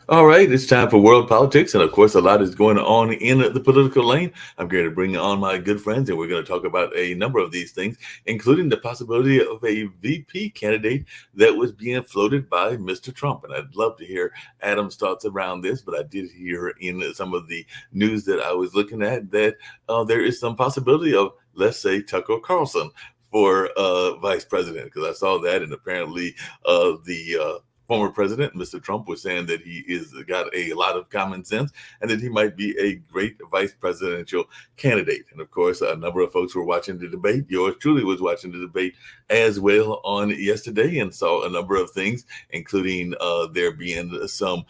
All right, it's time for world politics, and of course, a lot is going on in the political lane. I'm going to bring on my good friends, and we're going to talk about a number of these things, including the possibility of a VP candidate that was being floated by Mr. Trump. And I'd love to hear Adam's thoughts around this, but I did hear in some of the news that I was looking at that there is some possibility of, let's say, Tucker Carlson for vice president, because I saw that, and apparently the former president, Mr. Trump, was saying that he is got a lot of common sense and that he might be a great vice presidential candidate. And of course, a number of folks were watching the debate. Yours truly was watching the debate as well on yesterday and saw a number of things, including there being some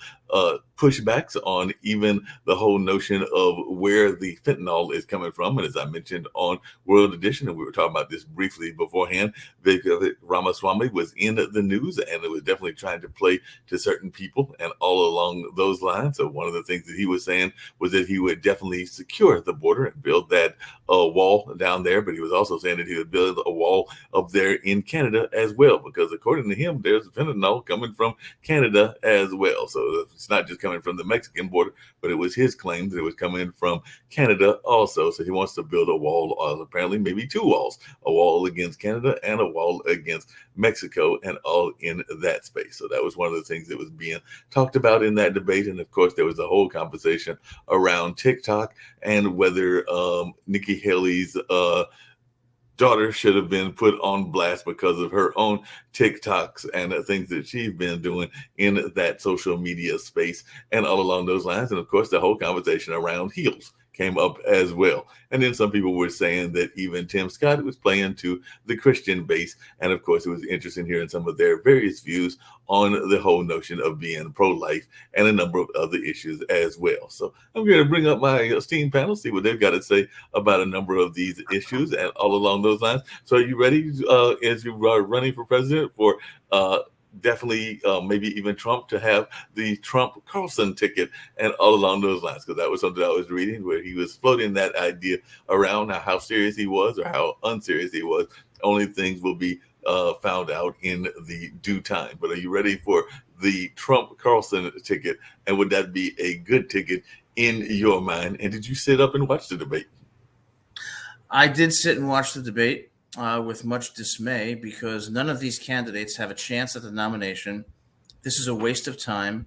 pushbacks on even the whole notion of where the fentanyl is coming from. And as I mentioned on World Edition, and we were talking about this briefly beforehand, Vivek Ramaswamy was in the news, and it was definitely trying to play to certain people and all along those lines. So one of the things that he was saying was that he would definitely secure the border and build that wall down there. But he was also saying that he would build a wall up there in Canada as well, because according to him, there's fentanyl coming from Canada as well. So it's not just coming from the Mexican border, but it was his claim that it was coming from Canada also. So he wants to build a wall, apparently maybe two walls, a wall against Canada and a wall against Mexico, and all in that space. So that was one of the things that was being talked about in that debate. And of course, there was a whole conversation around TikTok and whether Nikki Haley's daughter should have been put on blast because of her own TikToks and things that she's been doing in that social media space and all along those lines. And of course, the whole conversation around heels came up as well. And then some people were saying that even Tim Scott was playing to the Christian base. And of course, it was interesting hearing some of their various views on the whole notion of being pro-life and a number of other issues as well. So I'm going to bring up my esteemed panel, see what they've got to say about a number of these issues and all along those lines. So are you ready as you are running for president for definitely maybe even Trump to have the Trump Carlson ticket and all along those lines? Because that was something I was reading where he was floating that idea around how serious he was or how unserious he was. Only things will be found out in the due time. But are you ready for the Trump Carlson ticket? And would that be a good ticket in your mind? And did you sit up and watch the debate? I did sit and watch the debate with much dismay, because none of these candidates have a chance at the nomination. This is a waste of time.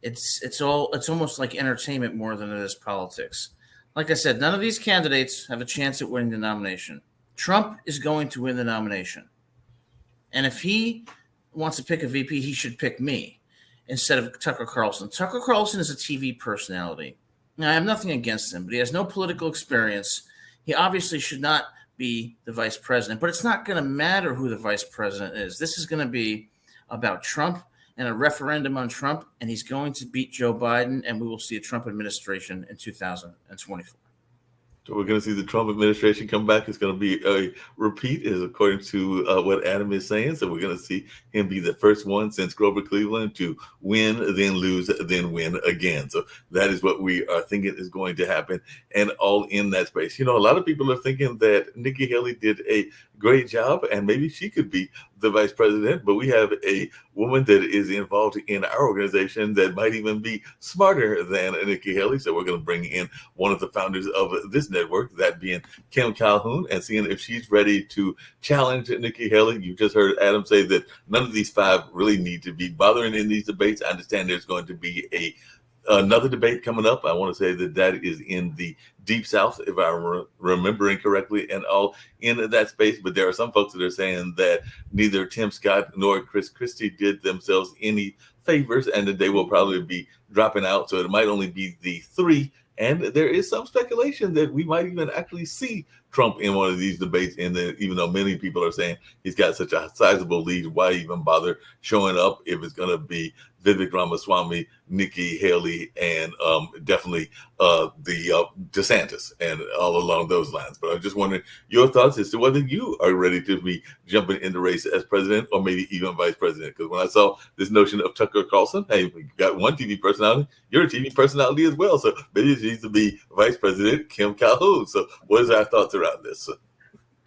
It's almost like entertainment more than it is politics. Like I said, none of these candidates have a chance at winning the nomination. Trump is going to win the nomination. And if he wants to pick a VP, he should pick me instead of Tucker Carlson. Tucker Carlson is a TV personality. Now, I have nothing against him, but he has no political experience. He obviously should not be the vice president, but it's not going to matter who the vice president is. This is going to be about Trump and a referendum on Trump, and he's going to beat Joe Biden, and we will see a Trump administration in 2024. So we're going to see the Trump administration come back. It's going to be a repeat, is according to what Adam is saying. So we're going to see him be the first one since Grover Cleveland to win, then lose, then win again. So that is what we are thinking is going to happen, and all in that space. You know, a lot of people are thinking that Nikki Haley did a great job and maybe she could be the vice president, but we have a woman that is involved in our organization that might even be smarter than Nikki Haley. So we're going to bring in one of the founders of this network, that being Kim Calhoun, and seeing if she's ready to challenge Nikki Haley. You just heard Adam say that none of these five really need to be bothering in these debates. I understand there's going to be another debate coming up. I want to say that is in the Deep South, if I'm remembering correctly, and all in that space. But there are some folks that are saying that neither Tim Scott nor Chris Christie did themselves any favors, and that they will probably be dropping out. So it might only be the three. And there is some speculation that we might even actually see Trump in one of these debates, and then even though many people are saying he's got such a sizable lead, why even bother showing up if it's going to be Vivek Ramaswamy, Nikki Haley, and definitely the DeSantis, and all along those lines. But I'm just wondering your thoughts as to whether you are ready to be jumping in the race as president or maybe even vice president. Because when I saw this notion of Tucker Carlson, hey, you got one TV personality, you're a TV personality as well. So maybe it needs to be Vice President Kim Calhoun. So what is our thoughts around this?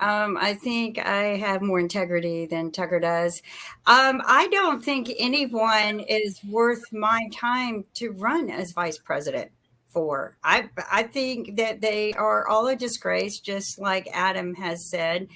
I think I have more integrity than Tucker does. I don't think anyone is worth my time to run as vice president for. I think that they are all a disgrace, just like Adam has said.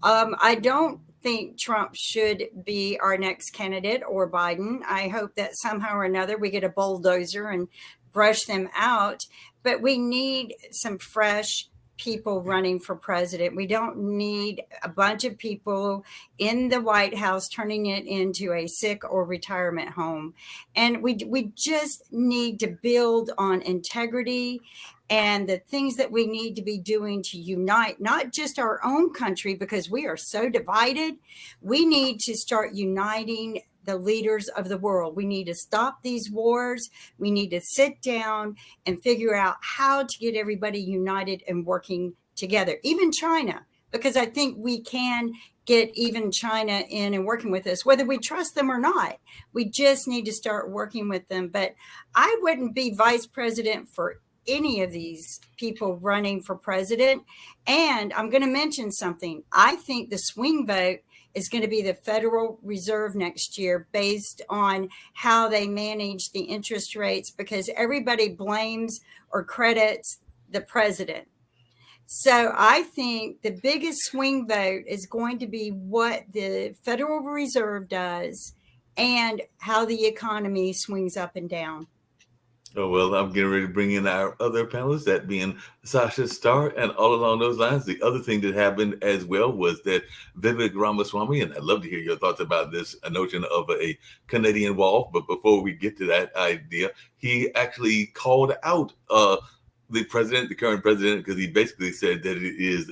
I don't think Trump should be our next candidate or Biden. I hope that somehow or another we get a bulldozer and brush them out. But we need some fresh people running for president. We don't need a bunch of people in the White House turning it into a sick or retirement home. And we just need to build on integrity and the things that we need to be doing to unite, not just our own country, because we are so divided. We need to start uniting the leaders of the world. We need to stop these wars. We need to sit down and figure out how to get everybody united and working together, even China, because I think we can get even China in and working with us, whether we trust them or not. We just need to start working with them. But I wouldn't be vice president for any of these people running for president. And I'm going to mention something. I think the swing vote is going to be the Federal Reserve next year based on how they manage the interest rates, because everybody blames or credits the president. So I think the biggest swing vote is going to be what the Federal Reserve does and how the economy swings up and down. Oh, well, I'm getting ready to bring in our other panelists, that being Sasha Starr. And all along those lines, the other thing that happened as well was that Vivek Ramaswamy, and I'd love to hear your thoughts about this notion of a Canadian wall. But before we get to that idea, he actually called out the president, the current president, because he basically said that it is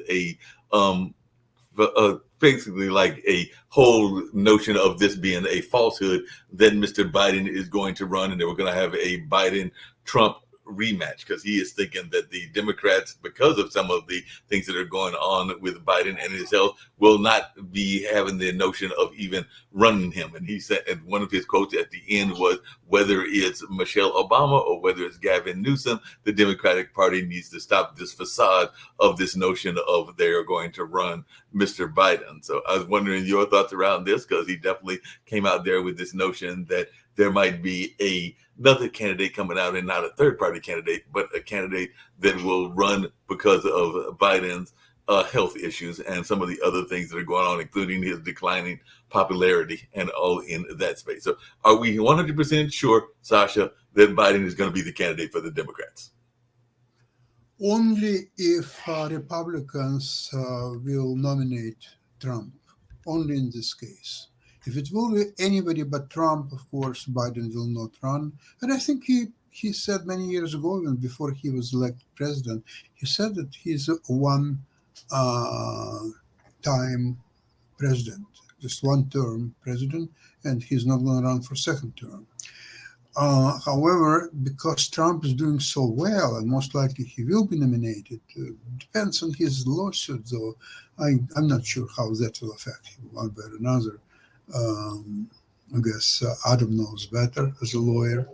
basically like a whole notion of this being a falsehood, that Mr. Biden is going to run and they were going to have a Biden-Trump rematch, because he is thinking that the Democrats, because of some of the things that are going on with Biden and his health, will not be having the notion of even running him. And he said, and one of his quotes at the end was, whether it's Michelle Obama or whether it's Gavin Newsom, the Democratic Party needs to stop this facade of this notion of they're going to run Mr. Biden. So I was wondering your thoughts around this, because he definitely came out there with this notion that there might be another candidate coming out, and not a third party candidate, but a candidate that will run because of Biden's health issues and some of the other things that are going on, including his declining popularity and all in that space. So are we 100% sure, Sasha, that Biden is going to be the candidate for the Democrats? Only if Republicans will nominate Trump, only in this case. If it will be anybody but Trump, of course, Biden will not run. And I think he said many years ago, even before he was elected president, he said that he's a one-time president, just one-term president, and he's not going to run for second term. However, because Trump is doing so well, and most likely he will be nominated, depends on his lawsuit, though. I'm not sure how that will affect him one way or another. I guess Adam knows better as a lawyer.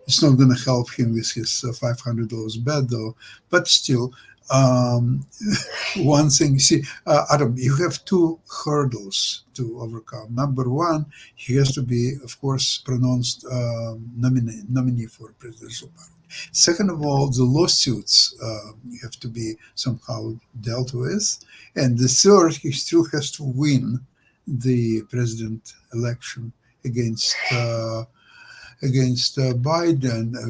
It's not going to help him with his $500 bet, though. But still, one thing, you see, Adam, you have two hurdles to overcome. Number one, he has to be, of course, pronounced nominee for presidential power. Second of all, the lawsuits have to be somehow dealt with. And the third, he still has to win the president election against Biden.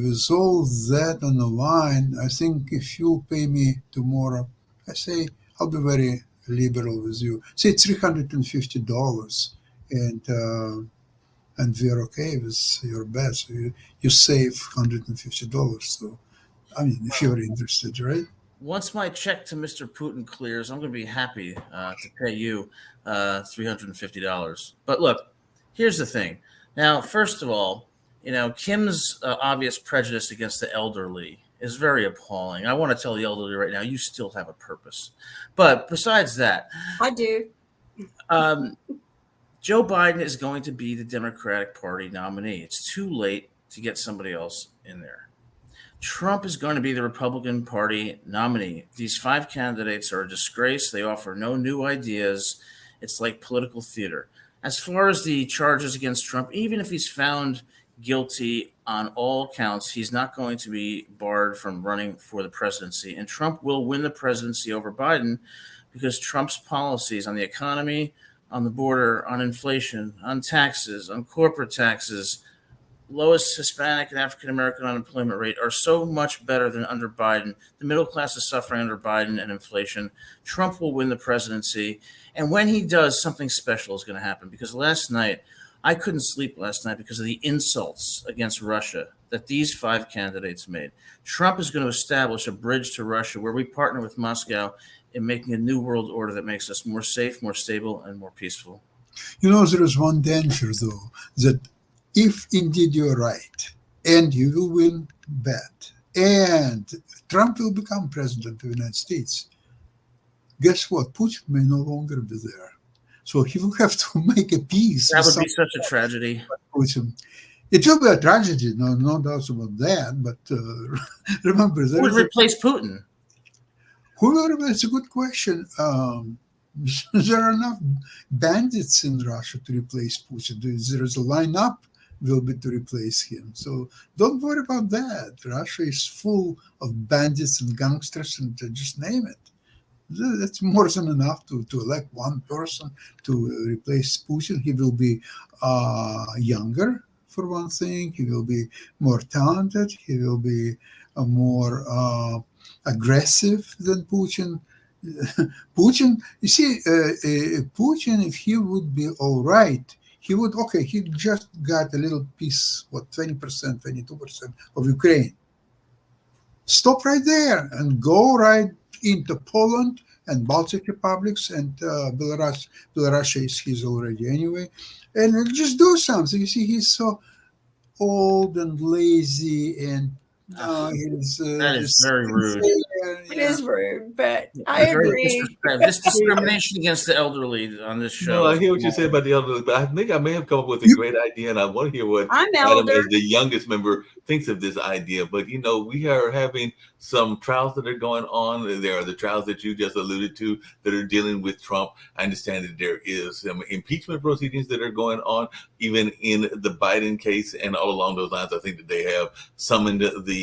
With all that on the line, I think if you pay me tomorrow, I say I'll be very liberal with you. Say $350, and we're okay with your bet. So you save $150. So, I mean, if you're interested, right? once my check to Mr. Putin clears, I'm going to be happy to pay you $350. But look, here's the thing. Now, first of all, Kim's obvious prejudice against the elderly is very appalling. I want to tell the elderly right now, you still have a purpose. But besides that, I do. Joe Biden is going to be the Democratic Party nominee. It's too late to get somebody else in there. Trump is going to be the Republican Party nominee. These 5 candidates are a disgrace. They offer no new ideas. It's like political theater. As far as the charges against Trump, even if he's found guilty on all counts, he's not going to be barred from running for the presidency. And Trump will win the presidency over Biden because Trump's policies on the economy, on the border, on inflation, on taxes, on corporate taxes, lowest Hispanic and African American unemployment rate are so much better than under Biden. The middle class is suffering under Biden and inflation. Trump will win the presidency. And when he does, something special is going to happen. Because last night, I couldn't sleep last night because of the insults against Russia that these 5 candidates made. Trump is going to establish a bridge to Russia where we partner with Moscow in making a new world order that makes us more safe, more stable, and more peaceful. There is one danger, though, that if indeed you're right, and you will win bad, and Trump will become president of the United States, guess what? Putin may no longer be there. So he will have to make a peace. That would be such a tragedy. Putin. It will be a tragedy, no doubts about that. But remember, who would replace Putin? Who will replace? It's a good question. There are enough bandits in Russia to replace Putin. There is a lineup will be to replace him. So don't worry about that. Russia is full of bandits and gangsters, and just name it. That's more than enough to elect one person to replace Putin. He will be younger, for one thing. He will be more talented. He will be more aggressive than Putin. Putin, you see, Putin, if he would be all right, he just got a little piece, 20%, 22% of Ukraine. Stop right there and go right into Poland and Baltic republics and Belarus. Belarus is his already anyway. And just do something. You see, he's so old and lazy and that is very rude. It is rude, but I agree. This discrimination against the elderly on this show. No, I hear what you say about the elderly, but I think I may have come up with a great idea, and I want to hear what Adam, as the youngest member, thinks of this idea. But we are having some trials that are going on. There are the trials that you just alluded to that are dealing with Trump. I understand that there is some impeachment proceedings that are going on, even in the Biden case, and all along those lines. I think that they have summoned the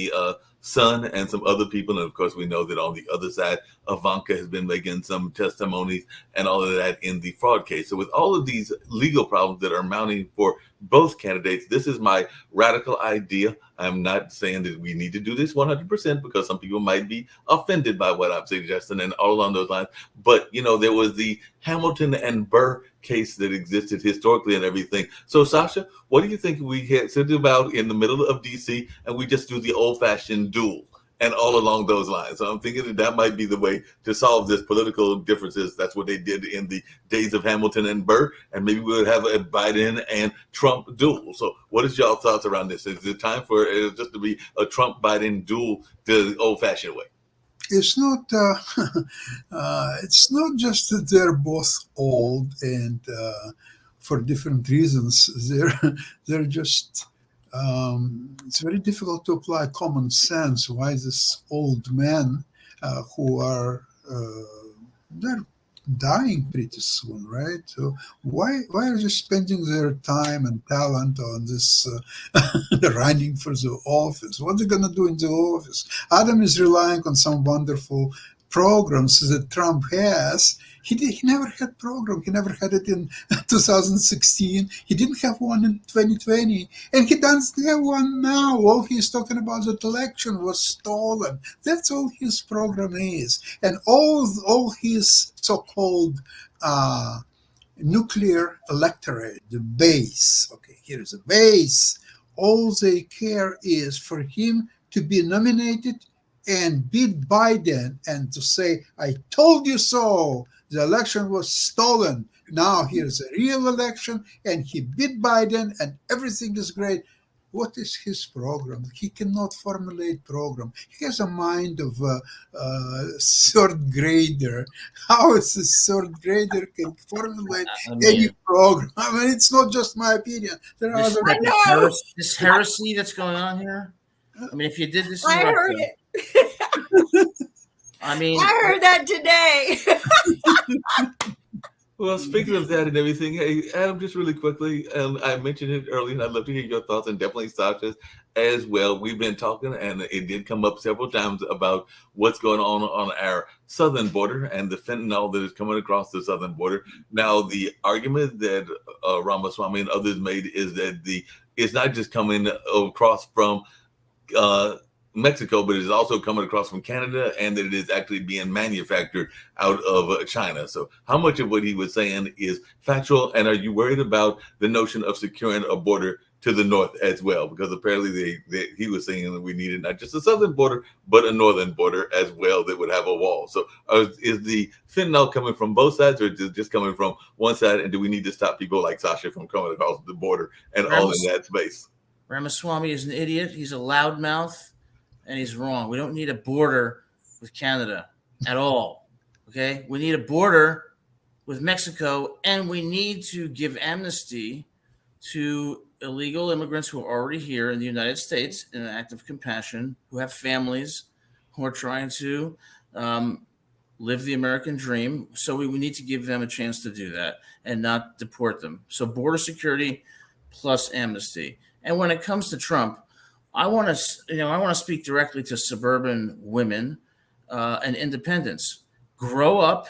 son and some other people, and of course we know that on the other side, Ivanka has been making some testimonies and all of that in the fraud case. So with all of these legal problems that are mounting for both candidates, this is my radical idea. I'm not saying that we need to do this 100% because some people might be offended by what I'm suggesting and all along those lines. But, there was the Hamilton and Burr case that existed historically and everything. So, Sasha, what do you think we sit about in the middle of D.C. and we just do the old-fashioned duel and all along those lines? So I'm thinking that might be the way to solve this political differences. That's what they did in the days of Hamilton and Burr, and maybe we would have a Biden and Trump duel. So what is y'all thoughts around this? Is it time for it just to be a Trump-Biden duel the old-fashioned way? It's not. It's not just that they're both old and for different reasons. They're just. It's very difficult to apply common sense. Why this old men who are they're dying pretty soon, right? So why are they spending their time and talent on this running for the office? What are they going to do in the office? Adam is relying on some wonderful programs that Trump has. He never had program. He never had it in 2016. He didn't have one in 2020. And he doesn't have one now. All he's talking about that election was stolen. That's all his program is. And all his so-called nuclear electorate, the base. Okay, here's a base. All they care is for him to be nominated and beat Biden and to say, I told you so, the election was stolen. Now here's a real election and he beat Biden and everything is great. What is his program? He cannot formulate program. He has a mind of a third grader. How is a third grader can formulate I any mean, program? I mean, it's not just my opinion. There are this, other. I know. this heresy that's going on here. I mean, if you did this in I heard Russia, it. I mean, I heard that today. Well, speaking of that and everything, hey, Adam, just really quickly, I mentioned it earlier, and I'd love to hear your thoughts, and definitely Sasha's as well. We've been talking, and it did come up several times about what's going on our southern border and the fentanyl that is coming across the southern border. Now, the argument that Ramaswamy and others made is that it's not just coming across from Mexico, but it is also coming across from Canada, and that it is actually being manufactured out of China. So how much of what he was saying is factual, and are you worried about the notion of securing a border to the north as well? Because apparently he was saying that we needed not just a southern border, but a northern border as well that would have a wall. So is the fentanyl coming from both sides, or is it just coming from one side, and do we need to stop people like Sasha from coming across the border and all in that space? Ramaswamy is an idiot. He's a loudmouth. And he's wrong. We don't need a border with Canada at all. Okay? We need a border with Mexico, and we need to give amnesty to illegal immigrants who are already here in the United States in an act of compassion, who have families, who are trying to live the American dream. So we need to give them a chance to do that and not deport them. So border security plus amnesty. And when it comes to Trump, I want to speak directly to suburban women and independents. Grow up,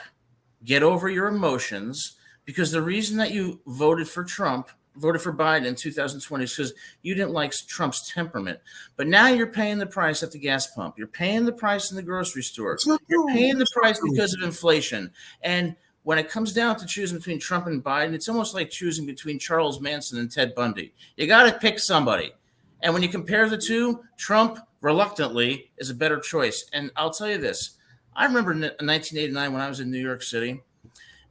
get over your emotions, because the reason that you voted for Biden in 2020 is because you didn't like Trump's temperament. But now you're paying the price at the gas pump. You're paying the price in the grocery store. You're paying the price because of inflation. And when it comes down to choosing between Trump and Biden, it's almost like choosing between Charles Manson and Ted Bundy. You got to pick somebody. And when you compare the two, Trump, reluctantly, is a better choice. And I'll tell you this. I remember in 1989 when I was in New York City,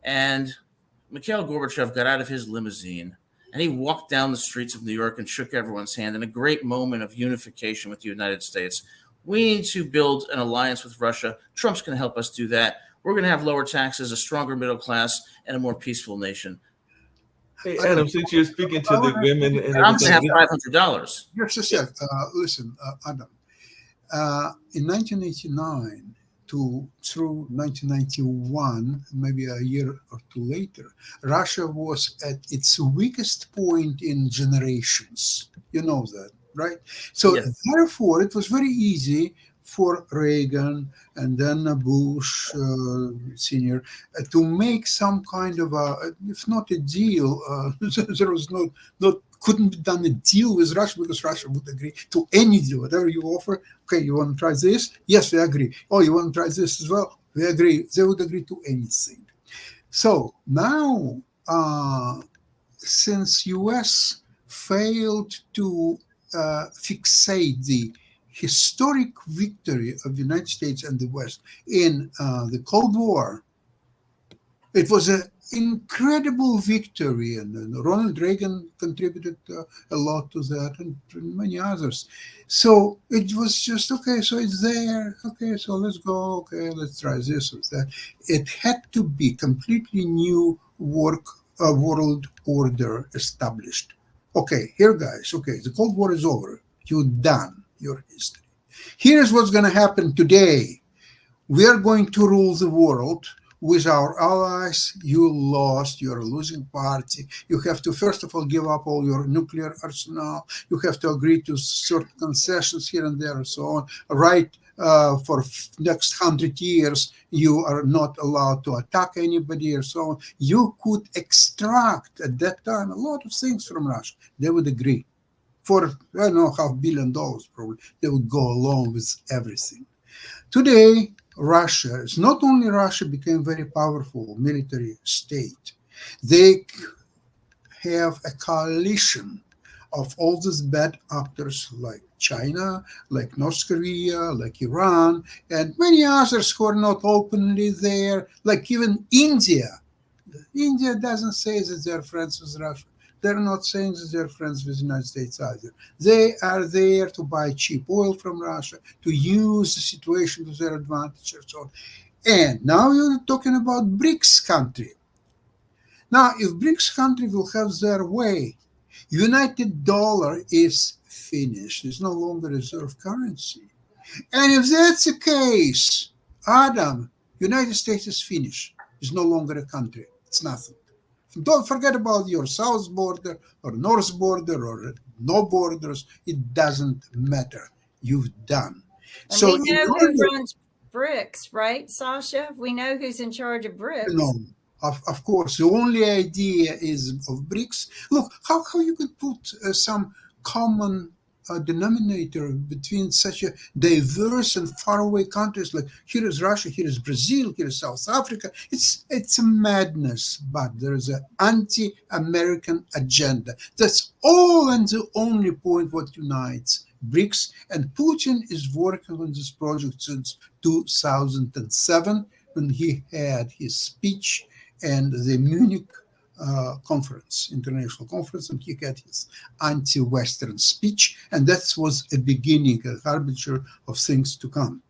and Mikhail Gorbachev got out of his limousine, and he walked down the streets of New York and shook everyone's hand in a great moment of unification with the United States. We need to build an alliance with Russia. Trump's going to help us do that. We're going to have lower taxes, a stronger middle class, and a more peaceful nation. Hey, Adam, since you're speaking to the women, and I'm going to have $500. Just a sec. Listen, Adam. In 1989 through 1991, maybe a year or two later, Russia was at its weakest point in generations. You know that, right? So therefore, it was very easy for Reagan and then Bush Senior to make some kind of if not a deal, there was couldn't be done a deal with Russia because Russia would agree to any deal, whatever you offer. Okay, you want to try this? Yes, we agree. Oh, you want to try this as well? We agree. They would agree to anything. So now, since US failed to fixate the historic victory of the United States and the West in the Cold War, it was an incredible victory, and Ronald Reagan contributed a lot to that, and many others. So it was just, okay, so it's there. Okay, so let's go. Okay, let's try this or that. It had to be completely new world order established. Okay, here, guys. Okay, the Cold War is over. You're done your history. Here's what's going to happen today. We are going to rule the world with our allies. You lost. You're a losing party. You have to, first of all, give up all your nuclear arsenal. You have to agree to certain concessions here and there and so on. Right, for next 100 years, you are not allowed to attack anybody or so on. You could extract at that time a lot of things from Russia. They would agree. For, I don't know, $500 million probably, they would go along with everything. Today, Russia, it's not only Russia became very powerful military state, they have a coalition of all these bad actors like China, like North Korea, like Iran, and many others who are not openly there, like even India. India doesn't say that they're friends with Russia. They're not saying that they're friends with the United States either. They are there to buy cheap oil from Russia, to use the situation to their advantage and so on. And now you're talking about BRICS country. Now, if BRICS country will have their way, United dollar is finished. It's no longer reserve currency. And if that's the case, Adam, United States is finished. It's no longer a country. It's nothing. Don't forget about your south border or north border or no borders. It doesn't matter. You've done. And So we in know order, who runs BRICS, right, Sasha? We know who's in charge of BRICS. no, of course, the only idea is of BRICS. Look, how you could put some common denominator between such a diverse and faraway countries like here is Russia, here is Brazil, here is South Africa. It's a madness, but there is an anti-American agenda. That's all and the only point what unites BRICS, and Putin is working on this project since 2007 when he had his speech and the Munich international conference, and he had his anti-Western speech, and that was a beginning, a harbinger of things to come.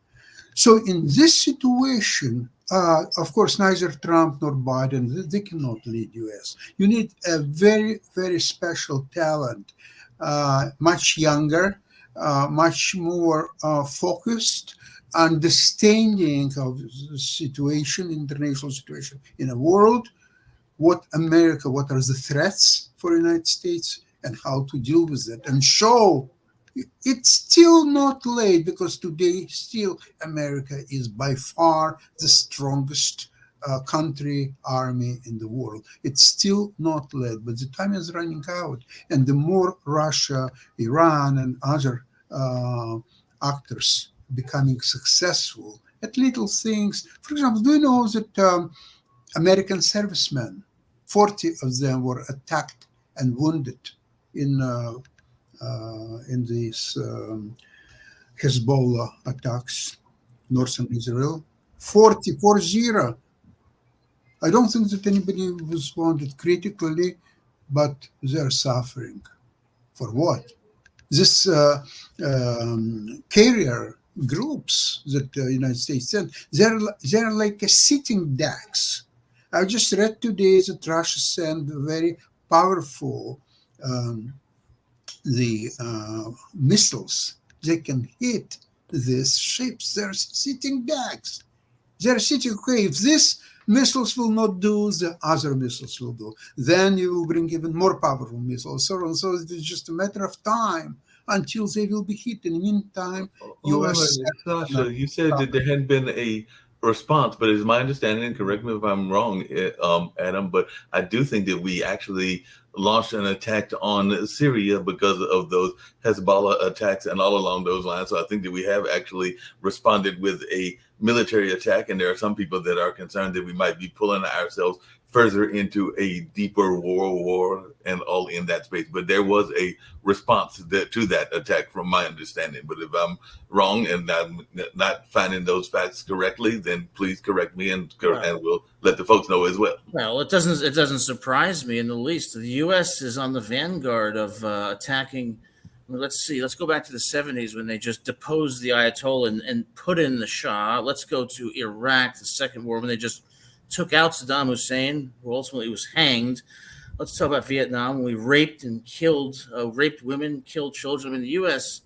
So in this situation, of course, neither Trump nor Biden, they cannot lead U.S. You need a very, very special talent, much younger, much more focused, understanding of the situation, international situation in the world, what are the threats for the United States and how to deal with it, and show it's still not late, because today still America is by far the strongest country, army in the world. It's still not late, but the time is running out. And the more Russia, Iran, and other actors becoming successful at little things. For example, do you know that American servicemen, 40 of them were attacked and wounded in these Hezbollah attacks, northern Israel? 40. I don't think that anybody was wounded critically, but they're suffering. For what? This carrier groups that the United States sent, they're like a sitting ducks. I just read today that Russia sent very powerful missiles. They can hit these ships. They're sitting ducks. They're sitting, okay, if these missiles will not do, the other missiles will do. Then you will bring even more powerful missiles, so on. So it's just a matter of time until they will be hit. In the meantime, U.S. Sasha, you said that there hadn't been a response, but it's my understanding, and correct me if I'm wrong, Adam, but I do think that we actually launched an attack on Syria because of those Hezbollah attacks and all along those lines. So I think that we have actually responded with a military attack, and there are some people that are concerned that we might be pulling ourselves further into a deeper war and all in that space. But there was a response to that attack from my understanding. But if I'm wrong and I'm not finding those facts correctly, then please correct me and we'll let the folks know as well. Well, it doesn't surprise me in the least. The U.S. is on the vanguard of attacking. Let's go back to the 70s when they just deposed the Ayatollah and put in the Shah. Let's go to Iraq, the Second War, when they just took out Saddam Hussein, who ultimately was hanged. Let's talk about Vietnam, when we raped women, killed children. I mean, the U.S.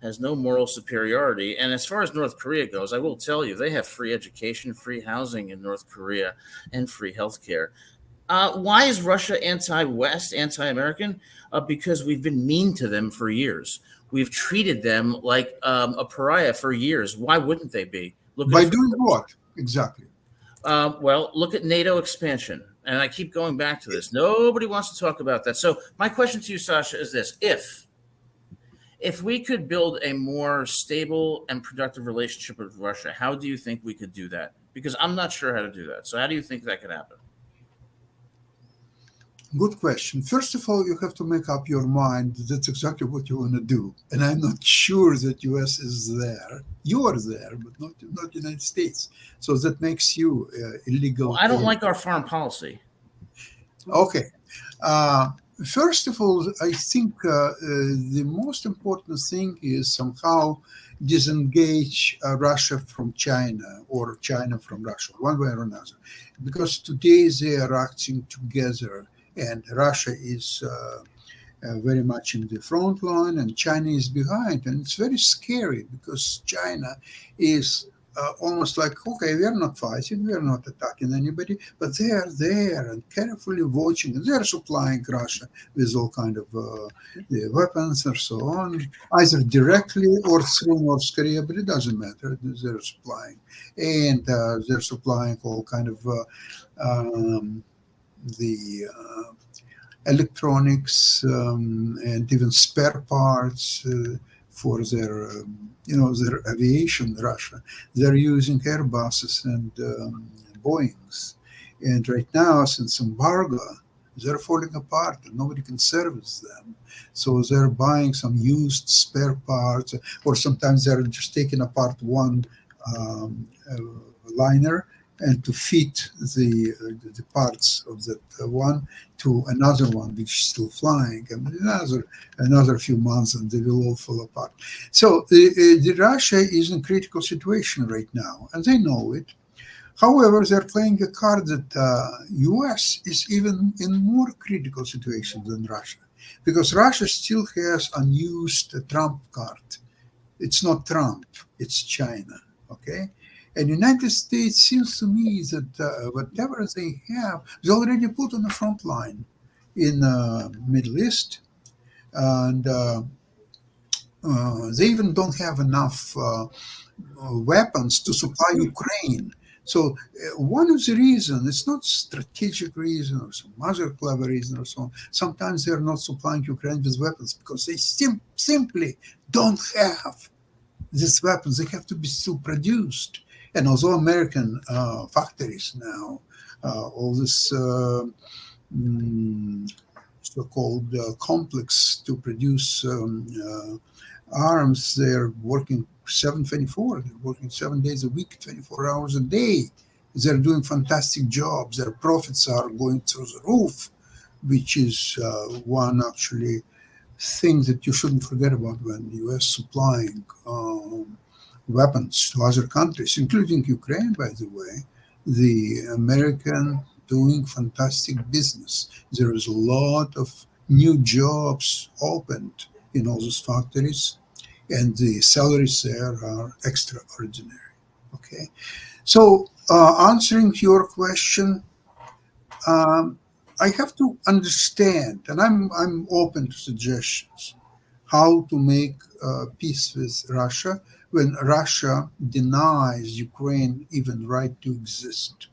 has no moral superiority. And as far as North Korea goes, I will tell you, they have free education, free housing in North Korea, and free healthcare. Why is Russia anti-West, anti-American? Because we've been mean to them for years. We've treated them like a pariah for years. Why wouldn't they be? By doing what? Exactly. Well, look at NATO expansion. And I keep going back to this. Nobody wants to talk about that. So my question to you, Sasha, is this. If we could build a more stable and productive relationship with Russia, how do you think we could do that? Because I'm not sure how to do that. So how do you think that could happen? Good question. First of all, you have to make up your mind that that's exactly what you want to do. And I'm not sure that US is there. You are there, but not United States. So that makes you illegal. Well, I don't like our foreign policy. Okay. Uh, First of all, I think the most important thing is somehow disengage Russia from China or China from Russia, one way or another. Because today they are acting together, and Russia is very much in the front line and China is behind. And it's very scary because China is almost like, okay, we are not fighting, we are not attacking anybody, but they are there and carefully watching. And they are supplying Russia with all kind of the weapons and so on, either directly or through North Korea, but it doesn't matter. They're supplying. And they're supplying all kind of the electronics and even spare parts for their, their aviation. Russia, they're using Airbuses and Boeings, and right now, since embargo, they're falling apart and nobody can service them. So they're buying some used spare parts, or sometimes they're just taking apart one liner and to fit the parts of that one to another one which is still flying, and another few months and they will all fall apart. So the Russia is in a critical situation right now, and they know it. However, they're playing a card that U.S. is even in more critical situation than Russia, because Russia still has unused Trump card. It's not Trump, it's China, okay? And United States seems to me that whatever they have, they already put on the front line in Middle East, and they even don't have enough weapons to supply Ukraine. So one of the reasons, it's not strategic reason or some other clever reason or so on. Sometimes they're not supplying Ukraine with weapons because they simply don't have these weapons. They have to be still produced. And although American factories now, all this so-called complex to produce arms, they're working 7/24. They're working 7 days a week, 24 hours a day. They're doing fantastic jobs. Their profits are going through the roof, which is one actually thing that you shouldn't forget about when the U.S. supplying weapons to other countries, including Ukraine, by the way. The American doing fantastic business. There is a lot of new jobs opened in all those factories, and the salaries there are extraordinary. Okay, so answering to your question, I have to understand, and I'm open to suggestions, how to make peace with Russia when Russia denies Ukraine even right to exist.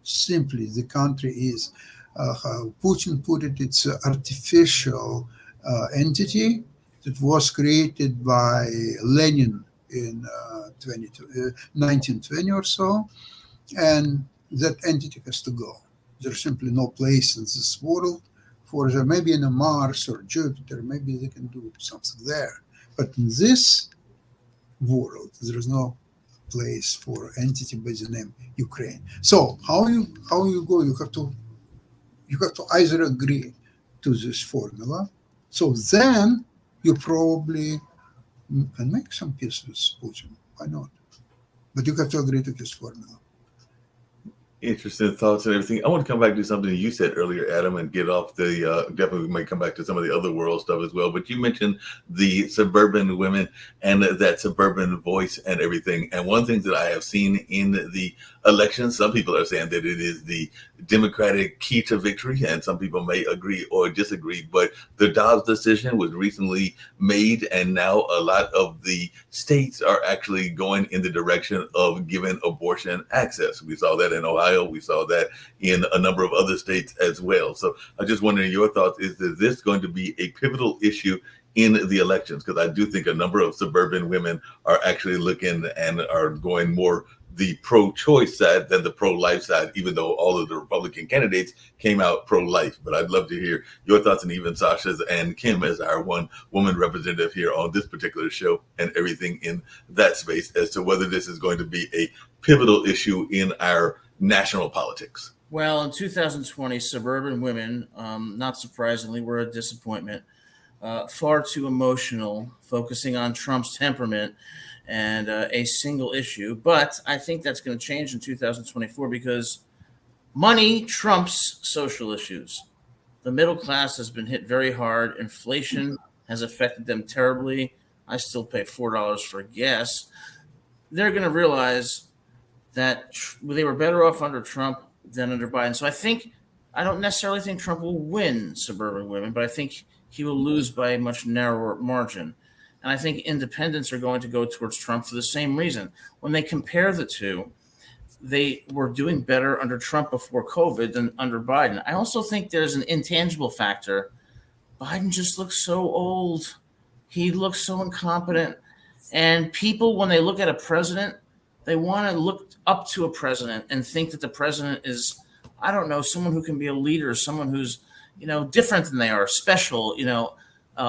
Simply, the country is, how Putin put it, it's an artificial entity that was created by Lenin in 1920 or so, and that entity has to go. There's simply no place in this world for them. Maybe in a Mars or Jupiter, maybe they can do something there. But in this world, there is no place for entity by the name Ukraine. So how you go? You have to either agree to this formula. So then you probably can make some peace with Putin. Why not? But you have to agree to this formula. Interesting thoughts and everything. I want to come back to something you said earlier, Adam, and get off the definitely may come back to some of the other world stuff as well. But you mentioned the suburban women and that suburban voice and everything. And one thing that I have seen in the election, some people are saying that it is the Democratic key to victory, and some people may agree or disagree. But the Dobbs decision was recently made, and now a lot of the states are actually going in the direction of giving abortion access. We saw that in Ohio. We saw that in a number of other states as well. So I'm just wondering your thoughts. Is this going to be a pivotal issue in the elections? Because I do think a number of suburban women are actually looking and are going more the pro-choice side than the pro-life side, even though all of the Republican candidates came out pro-life. But I'd love to hear your thoughts, and even Sasha's and Kim as our one woman representative here on this particular show and everything in that space, as to whether this is going to be a pivotal issue in our national politics. Well, in 2020, suburban women, not surprisingly, were a disappointment. Far too emotional, focusing on Trump's temperament and a single issue. But I think that's going to change in 2024 because money trumps social issues. The middle class has been hit very hard. Inflation has affected them terribly. I still pay $4 for gas. They're going to realize that they were better off under Trump than under Biden. So I don't necessarily think Trump will win suburban women, but I think he will lose by a much narrower margin. And I think independents are going to go towards Trump for the same reason. When they compare the two, they were doing better under Trump before COVID than under Biden. I also think there's an intangible factor. Biden just looks so old. He looks so incompetent. And people, when they look at a president, they want to look up to a president and think that the president is, I don't know, someone who can be a leader, someone who's, different than they are, special,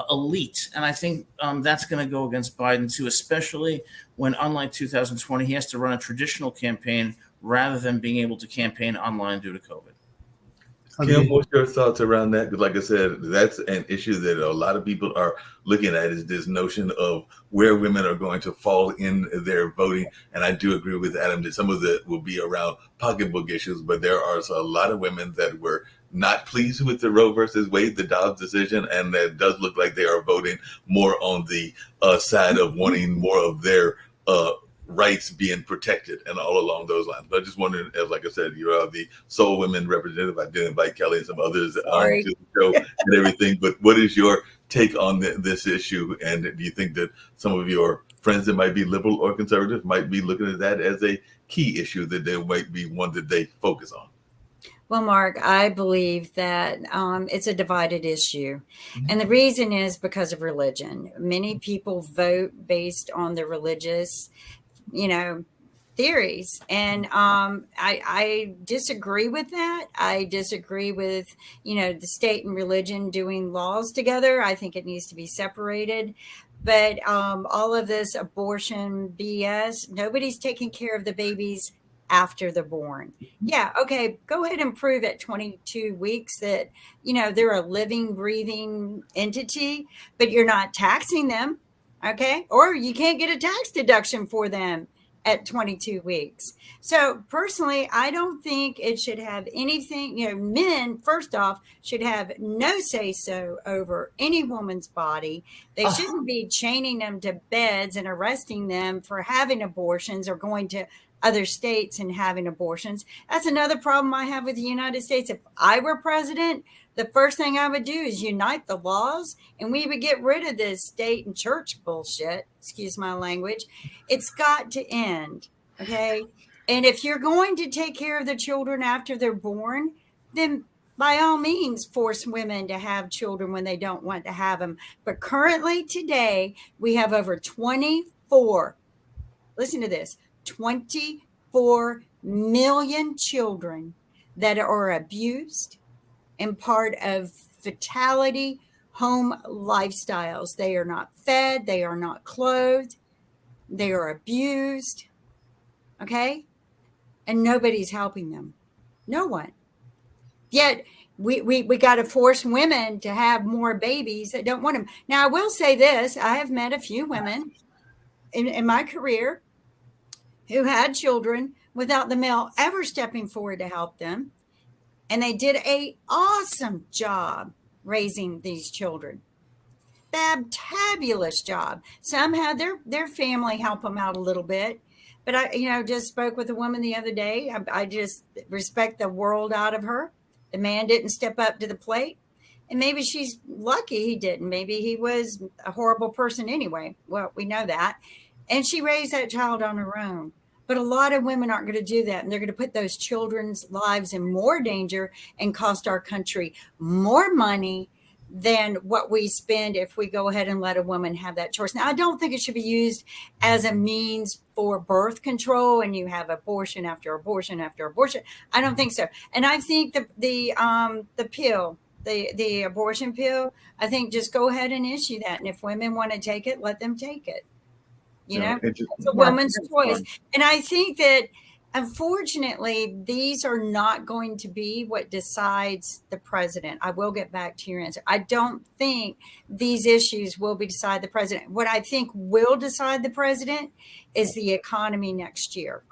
elite. And I think that's going to go against Biden too, especially when, unlike 2020, he has to run a traditional campaign rather than being able to campaign online due to COVID. Kim, what's your thoughts around that? Because like I said, that's an issue that a lot of people are looking at, is this notion of where women are going to fall in their voting. And I do agree with Adam that some of it will be around pocketbook issues, but there are a lot of women that were not pleased with the Roe versus Wade, the Dobbs decision, and that does look like they are voting more on the side of wanting more of their rights being protected and all along those lines. But I just wondering, as like I said, you are the sole women representative. I did invite Kelly and some others to the show and everything. But what is your take on this issue? And do you think that some of your friends that might be liberal or conservative might be looking at that as a key issue, that there might be one that they focus on? Well, Mark, I believe that it's a divided issue. And the reason is because of religion. Many people vote based on their religious, theories. And I disagree with that. I disagree with, the state and religion doing laws together. I think it needs to be separated. But all of this abortion BS, nobody's taking care of the babies after they're born. Yeah, okay, go ahead and prove at 22 weeks that, they're a living, breathing entity, but you're not taxing them, okay? Or you can't get a tax deduction for them at 22 weeks. So personally, I don't think it should have anything, men, first off, should have no say-so over any woman's body. They shouldn't be chaining them to beds and arresting them for having abortions or going to other states and having abortions. That's another problem I have with the United States. If I were president, the first thing I would do is unite the laws, and we would get rid of this state and church bullshit. Excuse my language. It's got to end. Okay. And if you're going to take care of the children after they're born, then by all means, force women to have children when they don't want to have them. But currently today, we have over 24, listen to this, 24 million children that are abused and part of fatality home lifestyles. They are not fed. They are not clothed. They are abused. Okay? And nobody's helping them. No one. Yet we got to force women to have more babies that don't want them. Now, I will say this. I have met a few women in my career who had children without the male ever stepping forward to help them. And they did an awesome job raising these children. Fabulous job. Somehow their family helped them out a little bit. But I, just spoke with a woman the other day. I just respect the world out of her. The man didn't step up to the plate. And maybe she's lucky he didn't. Maybe he was a horrible person anyway. Well, we know that. And she raised that child on her own. But a lot of women aren't going to do that. And they're going to put those children's lives in more danger and cost our country more money than what we spend if we go ahead and let a woman have that choice. Now, I don't think it should be used as a means for birth control and you have abortion after abortion after abortion. I don't think so. And I think the pill, the abortion pill, I think just go ahead and issue that. And if women want to take it, let them take it. It's a woman's choice. And I think that, unfortunately, these are not going to be what decides the president. I will get back to your answer. I don't think these issues will decide the president. What I think will decide the president is the economy next year.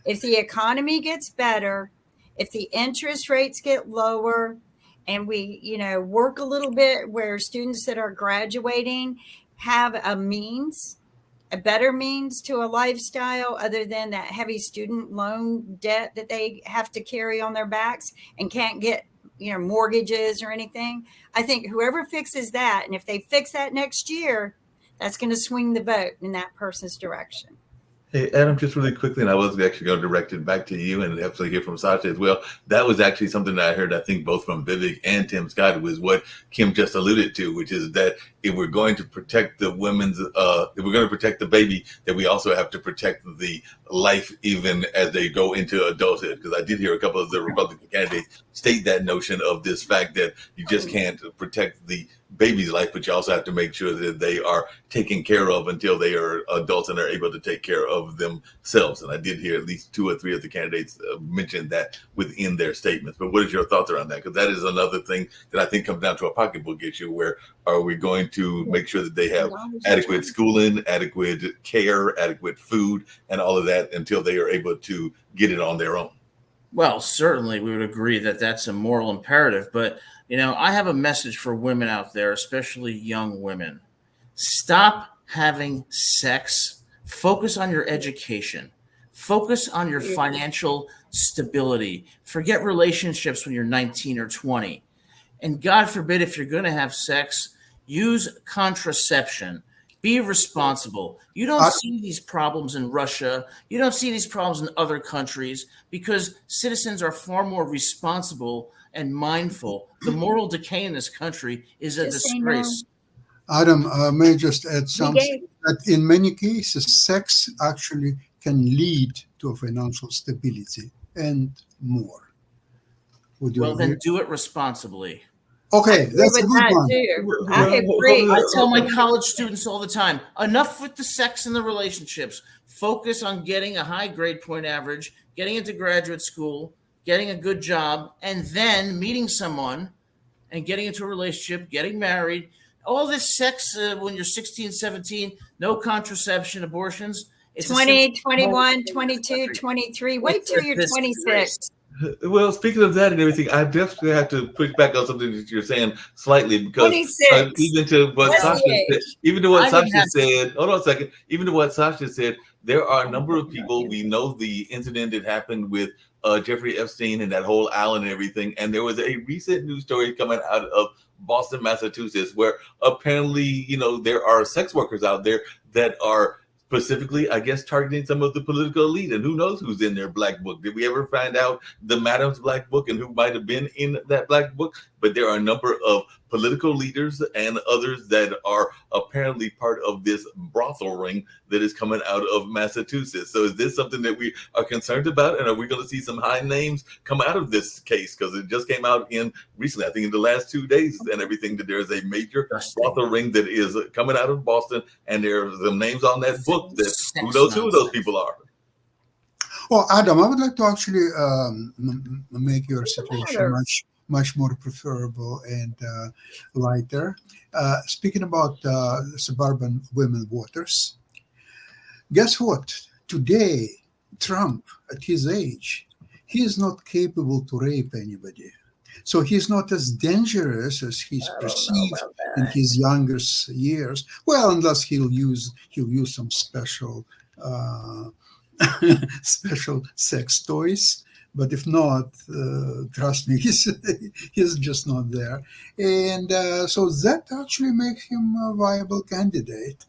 If the economy gets better, if the interest rates get lower, and we, work a little bit where students that are graduating have a better means to a lifestyle other than that heavy student loan debt that they have to carry on their backs and can't get, mortgages or anything. I think whoever fixes that, and if they fix that next year, that's going to swing the vote in that person's direction. Hey, Adam, just really quickly, and I was actually going to direct it back to you and definitely hear from Sasha as well. That was actually something that I heard, I think, both from Vivek and Tim Scott, was what Kim just alluded to, which is that if we're going to protect the women's, if we're going to protect the baby, then we also have to protect the life even as they go into adulthood. Because I did hear a couple of the Republican candidates state that notion of this fact that you just can't protect the baby's life, but you also have to make sure that they are taken care of until they are adults and are able to take care of themselves. And I did hear at least 2 or 3 of the candidates mention that within their statements. But what is your thoughts around that? Because that is another thing that I think comes down to a pocketbook issue. Where are we going to make sure that they have adequate schooling, adequate care, adequate food, and all of that until they are able to get it on their own? Well, certainly we would agree that that's a moral imperative. But, I have a message for women out there, especially young women. Stop having sex. Focus on your education. Focus on your financial stability. Forget relationships when you're 19 or 20. And God forbid, if you're going to have sex, use contraception. Be responsible. You don't see these problems in Russia. You don't see these problems in other countries because citizens are far more responsible and mindful. The moral decay in this country is a disgrace. Adam, may I just add something? That in many cases, sex actually can lead to a financial stability and more. Would you agree? Then do it responsibly. Okay, that's a good one. I agree. I tell my college students all the time, enough with the sex and the relationships. Focus on getting a high grade point average, getting into graduate school, getting a good job, and then meeting someone and getting into a relationship, getting married. All this sex when you're 16, 17, no contraception, abortions. It's 20, 21, 22, 23. Wait till you're 26. Well, speaking of that and everything, I definitely have to push back on something that you're saying slightly because even to what Sasha said, hold on a second, even to what Sasha said, there are a number of people, we know the incident that happened with Jeffrey Epstein and that whole island and everything. And there was a recent news story coming out of Boston, Massachusetts, where apparently, there are sex workers out there that are specifically, I guess, targeting some of the political elite, and who knows who's in their black book. Did we ever find out the madam's black book and who might have been in that black book? But there are a number of political leaders and others that are apparently part of this brothel ring that is coming out of Massachusetts. So is this something that we are concerned about? And are we going to see some high names come out of this case? Because it just came out recently, I think in the last 2 days and everything, that there's a major brothel ring that is coming out of Boston. And there are some names on that book that who knows who those people are. Well, Adam, I would like to actually make your situation much more preferable and lighter. Speaking about suburban women voters, guess what? Today, Trump, at his age, he is not capable to rape anybody. So he's not as dangerous as he's perceived in his younger years. Well, unless he'll use some special special sex toys. But if not, trust me, he's just not there. And so that actually makes him a viable candidate.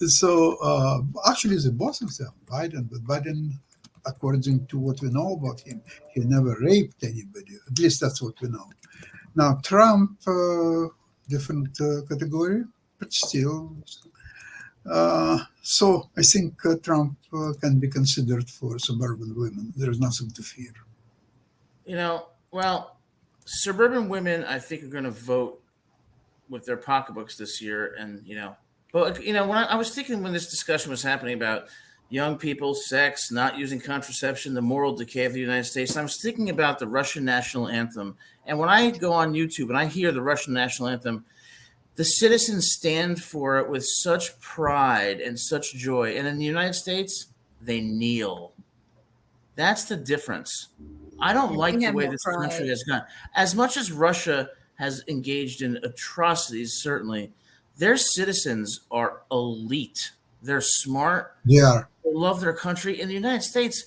So actually, the boss himself, Biden, but Biden, according to what we know about him, he never raped anybody. At least that's what we know. Now, Trump, different category, but still. So I think Trump can be considered for suburban women. There is nothing to fear. Well, suburban women, I think, are going to vote with their pocketbooks this year. And, but, when I was thinking when this discussion was happening about young people, sex, not using contraception, the moral decay of the United States, I was thinking about the Russian national anthem. And when I go on YouTube and I hear the Russian national anthem, the citizens stand for it with such pride and such joy. And in the United States, they kneel. That's the difference. I don't like the way this country has gone. As much as Russia has engaged in atrocities, certainly, their citizens are elite. They're smart. They are. They love their country. In the United States,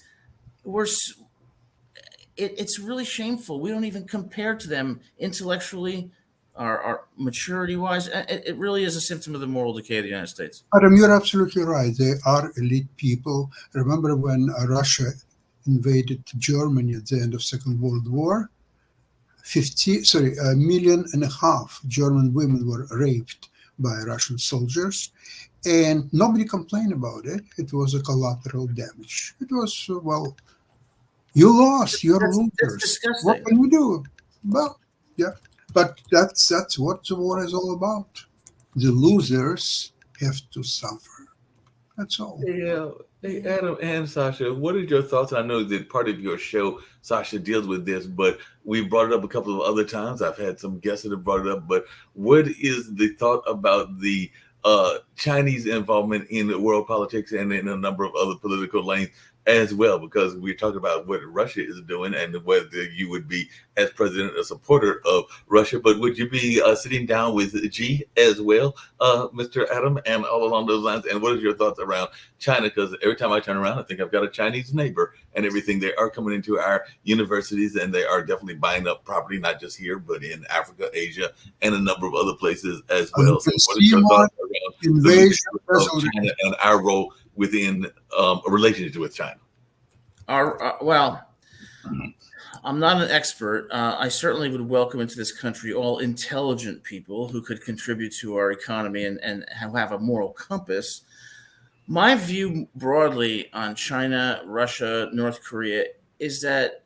it's really shameful. We don't even compare to them intellectually, our maturity-wise. It really is a symptom of the moral decay of the United States. Adam, you're absolutely right. They are elite people. Remember when Russia invaded Germany at the end of Second World War? 1.5 million German women were raped by Russian soldiers, and nobody complained about it. It was a collateral damage. It was, well, you lost, you're losers. That's disgusting. What can you do? Well, yeah, but that's what the war is all about. The losers have to suffer. That's all. Yeah. Hey, Adam and Sasha, what are your thoughts? I know that part of your show, Sasha, deals with this, but we brought it up a couple of other times. I've had some guests that have brought it up, but what is the thought about the Chinese involvement in world politics and in a number of other political lanes as well? Because we're talking about what Russia is doing and whether you would be, as president, a supporter of Russia, but would you be sitting down with Xi as well, Mr. Adam, and all along those lines? And what is your thoughts around China? Because every time I turn around, I think I've got a Chinese neighbor and everything. They are coming into our universities and they are definitely buying up property, not just here, but in Africa, Asia, and a number of other places as well. So what is your thoughts around invasion of China and our role within a relationship with China? Well, I'm not an expert. I certainly would welcome into this country all intelligent people who could contribute to our economy and have a moral compass. My view broadly on China, Russia, North Korea is that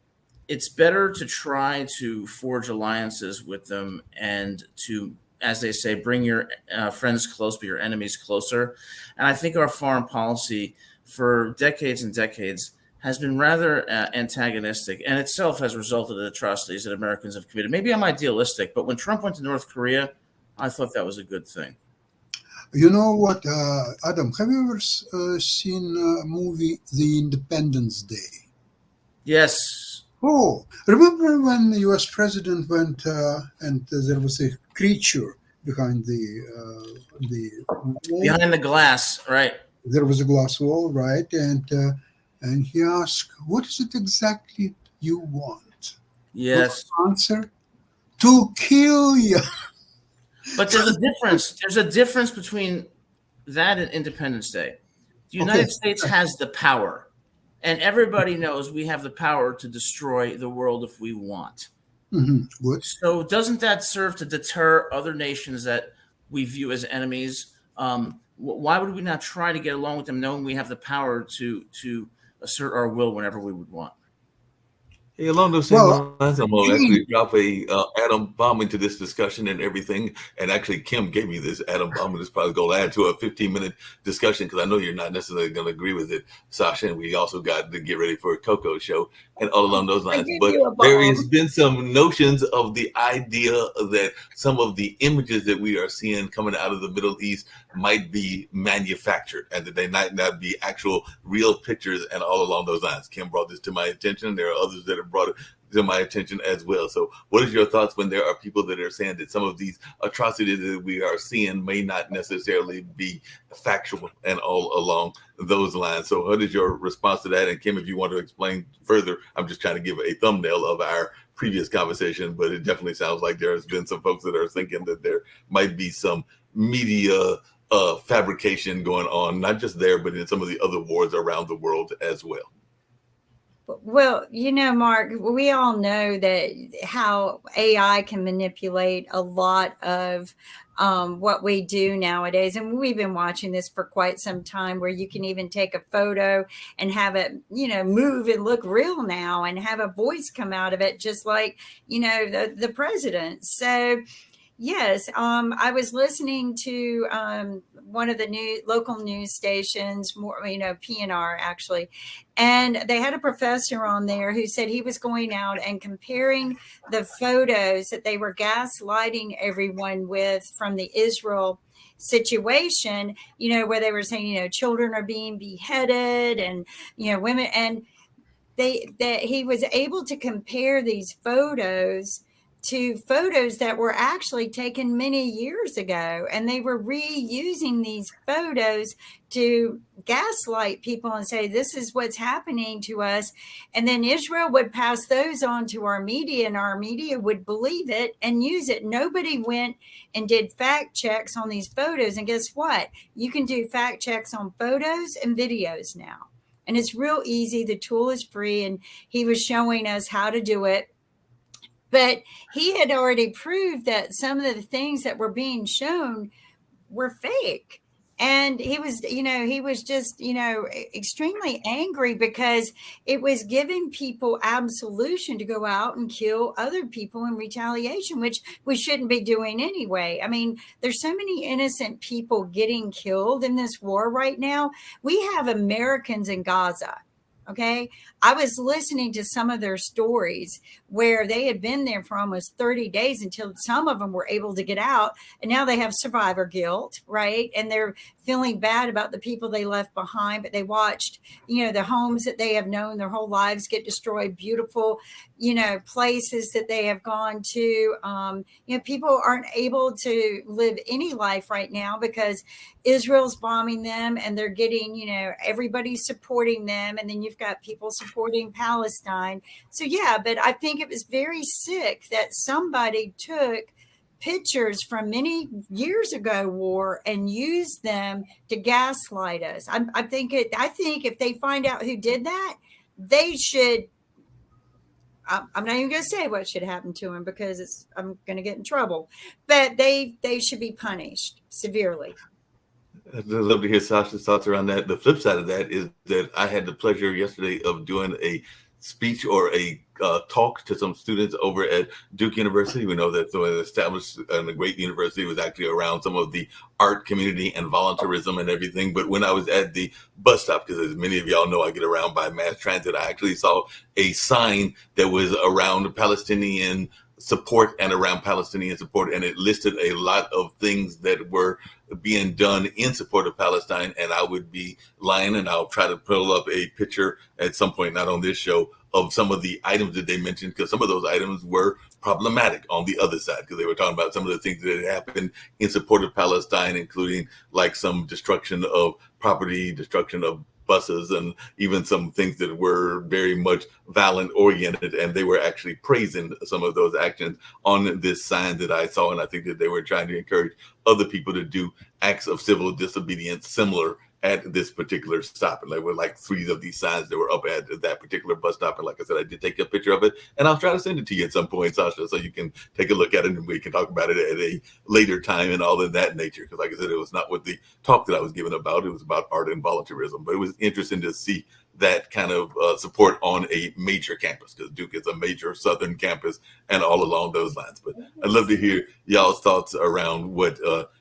it's better to try to forge alliances with them and to, as they say, bring your friends close, but your enemies closer. And I think our foreign policy for decades and decades has been rather antagonistic and itself has resulted in atrocities that Americans have committed. Maybe I'm idealistic, but when Trump went to North Korea, I thought that was a good thing. You know what, Adam, have you ever seen a movie, The Independence Day? Yes. Oh, remember when the US president went and there was a creature behind the wall? Behind the glass, right. There was a glass wall, right? And he asked, what is it exactly you want? Yes. What answer? To kill you. But there's a difference. There's a difference between that and Independence Day. The United States has the power, and everybody knows we have the power to destroy the world if we want. Mm-hmm. So doesn't that serve to deter other nations that we view as enemies? Why would we not try to get along with them knowing we have the power to assert our will whenever we would want? Hey, along those same lines, I'm going to actually drop a atom bomb into this discussion and everything. And actually, Kim gave me this atom bomb, and it's probably going to add to a 15-minute discussion because I know you're not necessarily going to agree with it, Sasha. And we also got to get ready for a Coco show and all along those lines. But there has been some notions of the idea that some of the images that we are seeing coming out of the Middle East might be manufactured and that they might not be actual real pictures and all along those lines. Kim brought this to my attention. There are others that have brought it to my attention as well. So what is your thoughts when there are people that are saying that some of these atrocities that we are seeing may not necessarily be factual and all along those lines? So what is your response to that? And Kim, if you want to explain further, I'm just trying to give a thumbnail of our previous conversation, but it definitely sounds like there has been some folks that are thinking that there might be some media fabrication going on, not just there, but in some of the other wars around the world as well. Well, Mark, we all know that how AI can manipulate a lot of what we do nowadays. And we've been watching this for quite some time, where you can even take a photo and have it, move and look real now, and have a voice come out of it, just like, the president. So, yes, I was listening to one of the local news stations, more PNR actually, and they had a professor on there who said he was going out and comparing the photos that they were gaslighting everyone with from the Israel situation, where they were saying, children are being beheaded, and women, and that he was able to compare these photos to photos that were actually taken many years ago, and they were reusing these photos to gaslight people and say, this is what's happening to us. And then Israel would pass those on to our media, and our media would believe it and use it. Nobody went and did fact checks on these photos. And guess what? You can do fact checks on photos and videos now. And it's real easy. The tool is free, and he was showing us how to do it. But he had already proved that some of the things that were being shown were fake. And he was just, extremely angry because it was giving people absolution to go out and kill other people in retaliation, which we shouldn't be doing anyway. I mean, there's so many innocent people getting killed in this war right now. We have Americans in Gaza. Okay. I was listening to some of their stories where they had been there for almost 30 days until some of them were able to get out. And now they have survivor guilt, right? And they're feeling bad about the people they left behind, but they watched, the homes that they have known their whole lives get destroyed, beautiful, places that they have gone to. People aren't able to live any life right now because Israel's bombing them, and they're getting, everybody's supporting them. And then you've got people supporting Palestine. So, yeah, but I think it was very sick that somebody took pictures from many years ago war and used them to gaslight us. I think if they find out who did that, they should. I'm not even going to say what should happen to them because I'm going to get in trouble. But they should be punished severely. I'd love to hear Sasha's thoughts around that. The flip side of that is that I had the pleasure yesterday of doing a speech or a talk to some students over at Duke University. We know that so an established and a great university was actually around some of the art community and volunteerism and everything. But when I was at the bus stop, because as many of y'all know, I get around by mass transit, I actually saw a sign that was around Palestinian support and around Palestinian support, and it listed a lot of things that were being done in support of Palestine. And I would be lying, and I'll try to pull up a picture at some point, not on this show, of some of the items that they mentioned, because some of those items were problematic on the other side, because they were talking about some of the things that had happened in support of Palestine, including like some destruction of property, destruction of buses, and even some things that were very much violent oriented. And they were actually praising some of those actions on this sign that I saw. And I think that they were trying to encourage other people to do acts of civil disobedience similar at this particular stop. And there were like 3 of these signs that were up at that particular bus stop. And like I said, I did take a picture of it, and I'll try to send it to you at some point, Sasha, so you can take a look at it and we can talk about it at a later time and all of that nature. Because like I said, it was not what the talk that I was giving about. It was about art and volunteerism. But it was interesting to see that kind of support on a major campus, because Duke is a major Southern campus and all along those lines. But I'd love to hear y'all's thoughts around what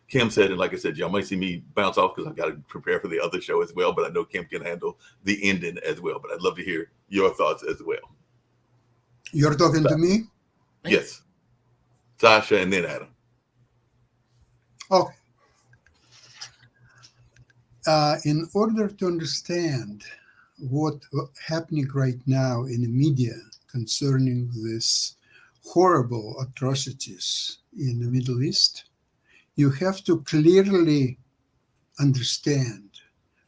Kim said. And like I said, y'all might see me bounce off because I've got to prepare for the other show as well. But I know Kim can handle the ending as well. But I'd love to hear your thoughts as well. You're talking to me? Yes. Sasha and then Adam. Okay. In order to understand what's happening right now in the media concerning these horrible atrocities in the Middle East, you have to clearly understand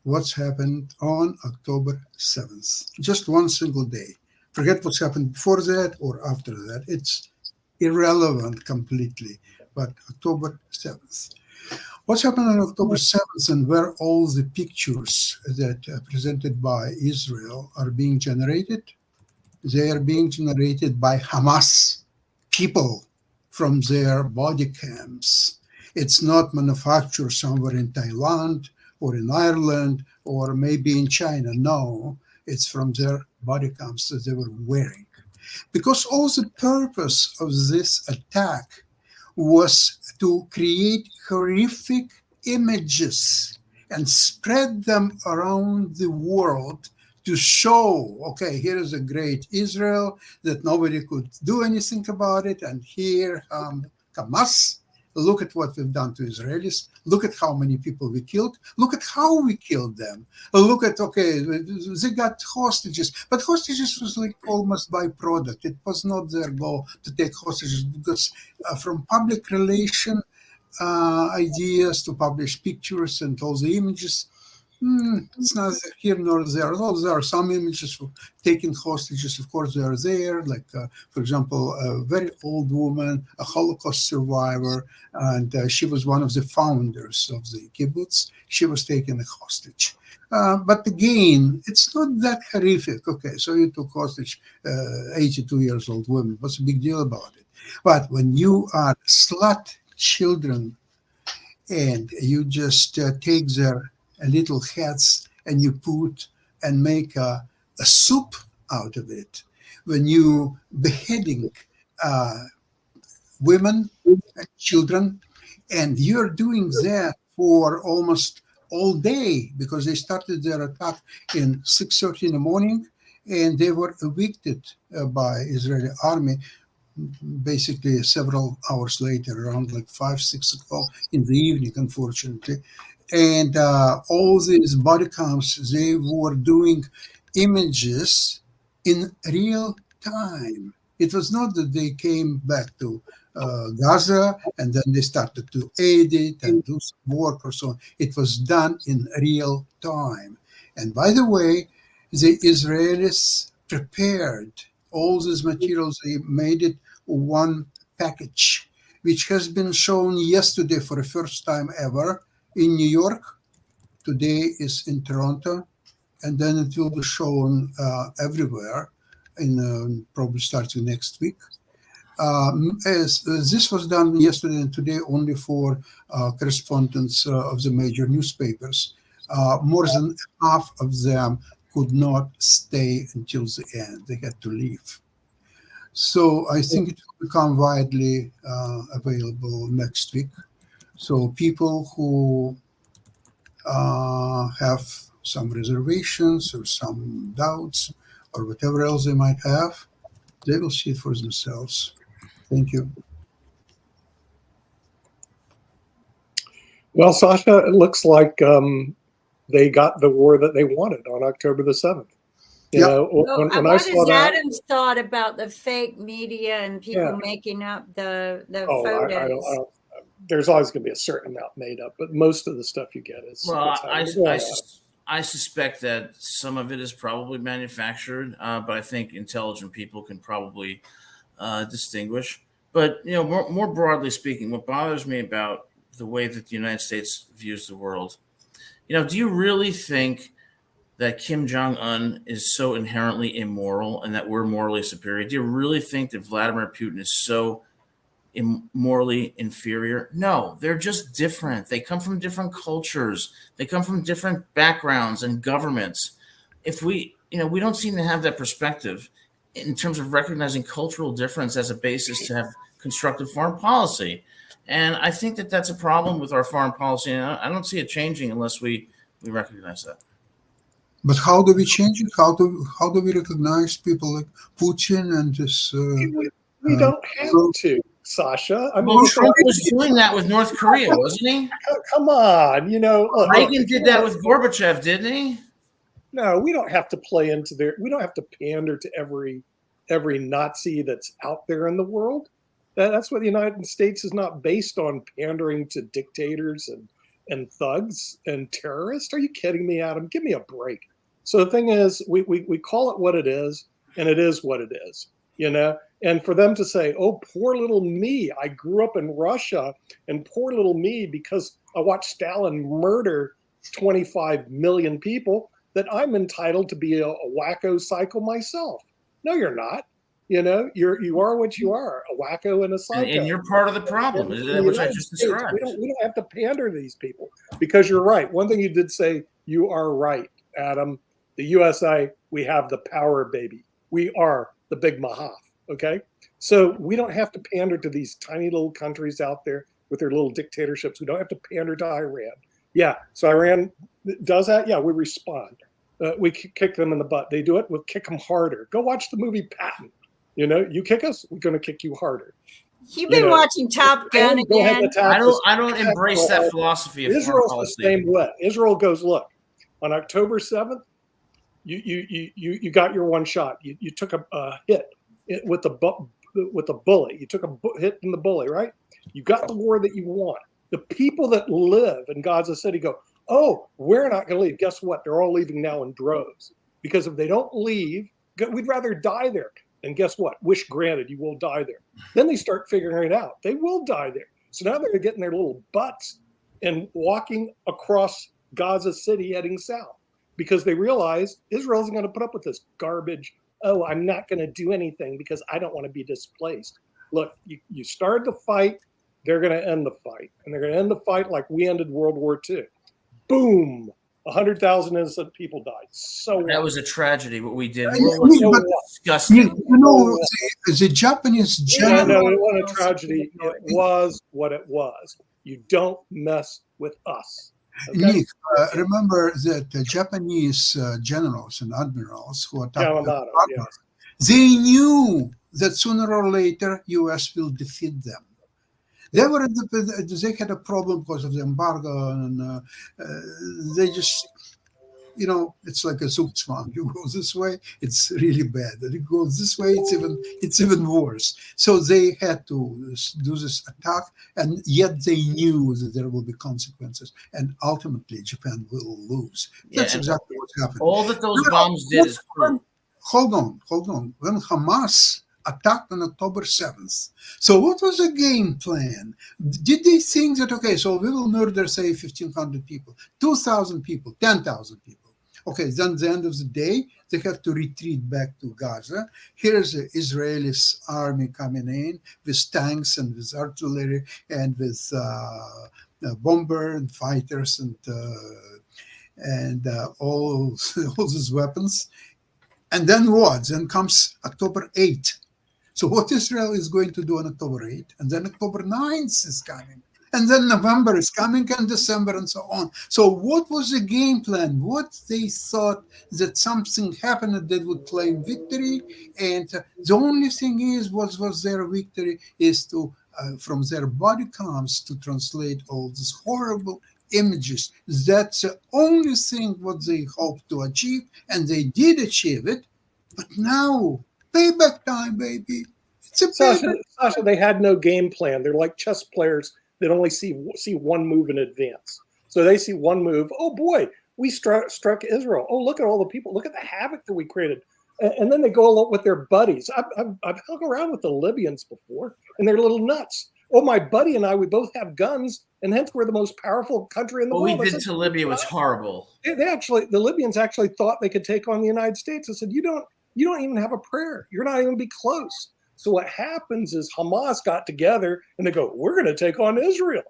what's happened on October 7th. Just one single day. Forget what's happened before that or after that. It's irrelevant completely. But October 7th. What's happened on October 7th and where all the pictures that are presented by Israel are being generated? they are being generated by Hamas people from their body cams. It's not manufactured somewhere in Thailand or in Ireland or maybe in China. No, it's from their body cams that they were wearing. Because all the purpose of this attack was to create horrific images and spread them around the world to show, okay, here is a great Israel that nobody could do anything about it, and here Hamas, look at what we've done to Israelis, look at how many people we killed, look at how we killed them, look at, okay, they got hostages, but hostages was like almost byproduct. It was not their goal to take hostages, because from public relation ideas to publish pictures and all the images, it's not here nor there. Although there are some images for taking hostages, of course, they are there. Like, for example, a very old woman, a Holocaust survivor, and she was one of the founders of the kibbutz. She was taken a hostage. But again, it's not that horrific. Okay, so you took hostage 82 years old woman. What's the big deal about it? But when you are slut children and you just take their little heads and you put and make a soup out of it, when you beheading women and children, and you're doing that for almost all day, because they started their attack in 6:30 in the morning and they were evicted by Israeli army basically several hours later, around like 5-6 o'clock in the evening, unfortunately. And all these body cams, they were doing images in real time. It was not that they came back to Gaza and then they started to edit and do some work or so on. It was done in real time. And by the way, the Israelis prepared all these materials. They made it one package, which has been shown yesterday for the first time ever in New York. Today is in Toronto, and then it will be shown everywhere, in probably starting next week. As this was done yesterday and today only for correspondents of the major newspapers. More than half of them could not stay until the end. They had to leave. So I think it will become widely available next week. So people who have some reservations or some doubts or whatever else they might have, they will see it for themselves. Thank you. Well, Sasha, it looks like they got the war that they wanted on October the 7th. You know, when what I saw has that, Adams thought about the fake media and people making up the photos? I don't, there's always going to be a certain amount made up, but most of the stuff you get is. Well, I suspect that some of it is probably manufactured, but I think intelligent people can probably distinguish. But you know, more broadly speaking, what bothers me about the way that the United States views the world, you know, do you really think that Kim Jong-un is so inherently immoral and that we're morally superior? Do you really think that Vladimir Putin is so morally inferior? No, they're just different. They come from different cultures. They come from different backgrounds and governments. If we don't seem to have that perspective in terms of recognizing cultural difference as a basis to have constructive foreign policy. And I think that that's a problem with our foreign policy. And I don't see it changing unless we recognize that. But how do we change it? How do we recognize people like Putin and this? We don't have to, Sasha. I mean, Trump was doing that with North Korea, wasn't he? Come on, look, Reagan did that with Gorbachev, didn't he? No, we don't have to play into their. We don't have to pander to every Nazi that's out there in the world. That's what the United States is not based on, pandering to dictators and thugs and terrorists. Are you kidding me, Adam? Give me a break. So the thing is, we call it what it is, and it is what it is, And for them to say, oh, poor little me, I grew up in Russia, and poor little me, because I watched Stalin murder 25 million people, that I'm entitled to be a wacko cycle myself. No, you're not. You are what you are, a wacko and a psycho. And you're part of the problem, which I just described. We don't have to pander to these people because you're right. One thing you did say, you are right, Adam. The USA, we have the power, baby. We are the big Mahath, okay? So we don't have to pander to these tiny little countries out there with their little dictatorships. We don't have to pander to Iran. Yeah, so Iran does that. Yeah, we respond. We kick them in the butt. They do it, we'll kick them harder. Go watch the movie Patton. You kick us, we're going to kick you harder. You've been watching Top Gun again. I don't embrace that philosophy of Israel's the same way. Israel goes, look, on October 7th, you got your one shot. You took a hit with the bully. You took a hit in the bully, right? You got the war that you want. The people that live in Gaza City go, oh, we're not going to leave. Guess what? They're all leaving now in droves. Because if they don't leave, we'd rather die there. And guess what? Wish granted, you will die there. Then they start figuring it out. They will die there. So now they're getting their little butts and walking across Gaza City heading south because they realize Israel isn't going to put up with this garbage. Oh, I'm not going to do anything because I don't want to be displaced. Look, you started the fight. They're going to end the fight. And they're going to end the fight like we ended World War II. Boom. 100,000 innocent people died. So that was a tragedy. What we did was disgusting. The Japanese general. No, it wasn't a tragedy. It was what it was. You don't mess with us. Okay? Nick, remember that the Japanese generals and admirals who attacked Pearl Harbor, they knew that sooner or later U.S. will defeat them. They had a problem because of the embargo, and they just, it's like a Zugzwang. You go this way, it's really bad. And it goes this way, it's even worse. So they had to do this attack, and yet they knew that there will be consequences, and ultimately Japan will lose. That's exactly what happened. All that those bombs did is proof. Hold on. When Hamas attacked on October 7th. So what was the game plan? Did they think that, okay, so we will murder, say, 1,500 people, 2,000 people, 10,000 people? Okay, then at the end of the day, they have to retreat back to Gaza. Here's the Israeli army coming in with tanks and with artillery and with bomber and fighters and all these weapons. And then what? Then comes October 8th. So what Israel is going to do on October 8th, and then October 9th is coming, and then November is coming, and December, and so on. So what was the game plan? What they thought that something happened that they would claim victory, and the only thing was their victory is to, from their body counts, to translate all these horrible images. That's the only thing what they hoped to achieve, and they did achieve it. But now, payback time, baby. It's a Sasha, they had no game plan. They're like chess players that only see one move in advance. So they see one move. Oh boy, we struck Israel. Oh, look at all the people. Look at the havoc that we created. And then they go along with their buddies. I've hung around with the Libyans before, and they're little nuts. Oh, my buddy and I, we both have guns, and hence we're the most powerful country in the world. What we did to Libya was horrible. The Libyans actually thought they could take on the United States. I said, you don't even have a prayer. You're not even be close. So what happens is Hamas got together and they go, we're going to take on Israel.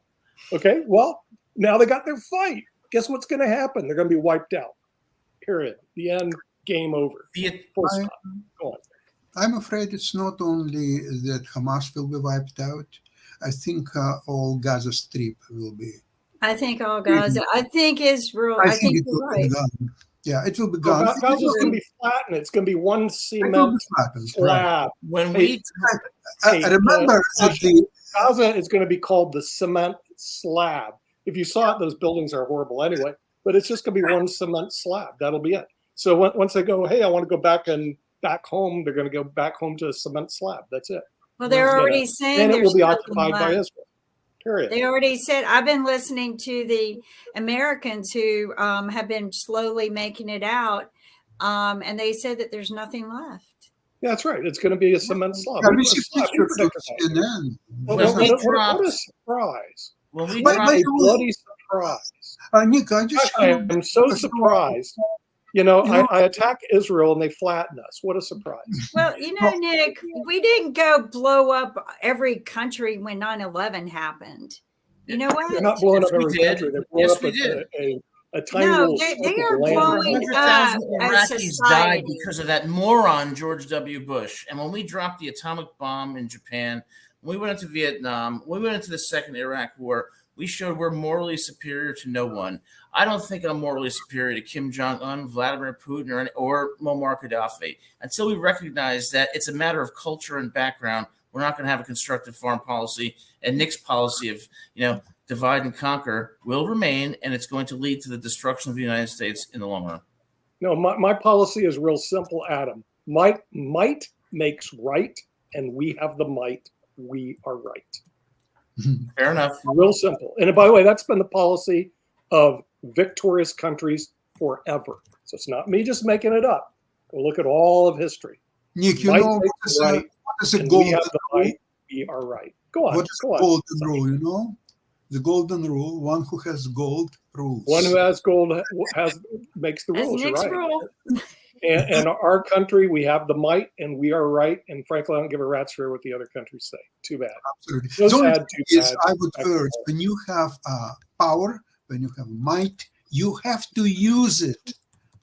Okay, well, now they got their fight. Guess what's going to happen? They're going to be wiped out. Period. The end. Game over. Full stop. Go on. I'm afraid it's not only that Hamas will be wiped out. I think all Gaza Strip will be. I think all Gaza. I think Israel. I think you're right. Yeah, it will be gone. Gaza's going to be flattened. It's going to be one cement slab. When we remember that Gaza is going to be called the cement slab. If you saw it, those buildings are horrible anyway. But it's just going to be one cement slab. That'll be it. So once they go, hey, I want to go back home, they're going to go back home to a cement slab. That's it. Well, they're already saying and it will be occupied by Israel. Period. They already said, I've been listening to the Americans who have been slowly making it out, and they said that there's nothing left. Yeah, that's right. It's going to be a cement slab. What a surprise. When we a bloody surprise. Nick, I am so surprised I attack Israel and they flatten us. What a surprise. Well, Nick, we didn't go blow up every country when 9/11 happened. You know what? They're not blowing up every did. country. They're blowing Yes, up we did. a tiny No, little they strip are of land. blowing 100,000 a Iraqis died society. because of that moron George W. Bush. And when we dropped the atomic bomb in Japan, when we went into Vietnam, when we went into the second Iraq war, we showed we're morally superior to no one. I don't think I'm morally superior to Kim Jong-un, Vladimir Putin, or Muammar Gaddafi. Until we recognize that it's a matter of culture and background, we're not going to have a constructive foreign policy. And Nick's policy of, divide and conquer will remain, and it's going to lead to the destruction of the United States in the long run. No, my policy is real simple, Adam. Might makes right, and we have the might. We are right. Fair enough. Real simple. And by the way, that's been the policy of victorious countries forever. So it's not me just making it up. Go look at all of history. Nick, Might what makes right, is a and we golden have the rule? might. We are right. Go on. What is Go a on. golden rule, The golden rule, one who has gold rules. One who has gold makes the That's rules. You're Nick's right. rule. And our country, we have the might, and we are right. And frankly, I don't give a rat's rear what the other countries say. Too bad. Absolutely. So The only sad, thing too is, bad. I would urge, when you have power, when you have might, you have to use it.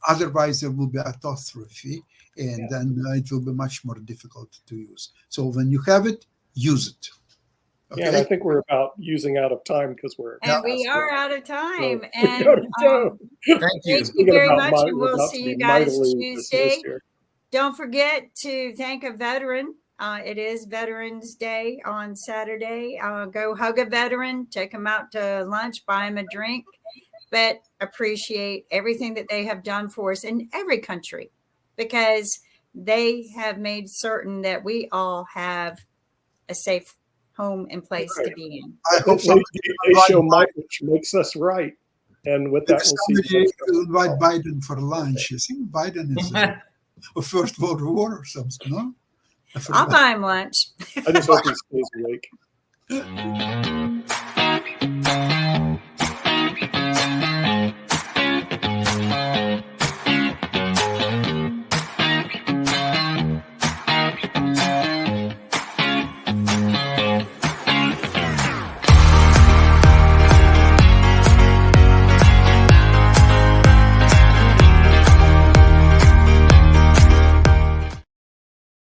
Otherwise, there will be a catastrophe, and then it will be much more difficult to use. So when you have it, use it. Okay? Yeah, and I think we're about using out of time because we're. And we are out of time. So, And gotta go. Thank you. thank you very Speaking much. about And we're we'll about see to you be guys mightily Tuesday. dismissed here. Don't forget to thank a veteran. It is Veterans Day on Saturday. Go hug a veteran, take them out to lunch, buy them a drink, but appreciate everything that they have done for us in every country, because they have made certain that we all have a safe home and place to be in. I hope They somebody show invite might, which makes us right. And with that, we'll see. somebody will invite Biden for lunch. You think Biden is a First World War or something, no? I'll buy him lunch. I just hope he stays awake.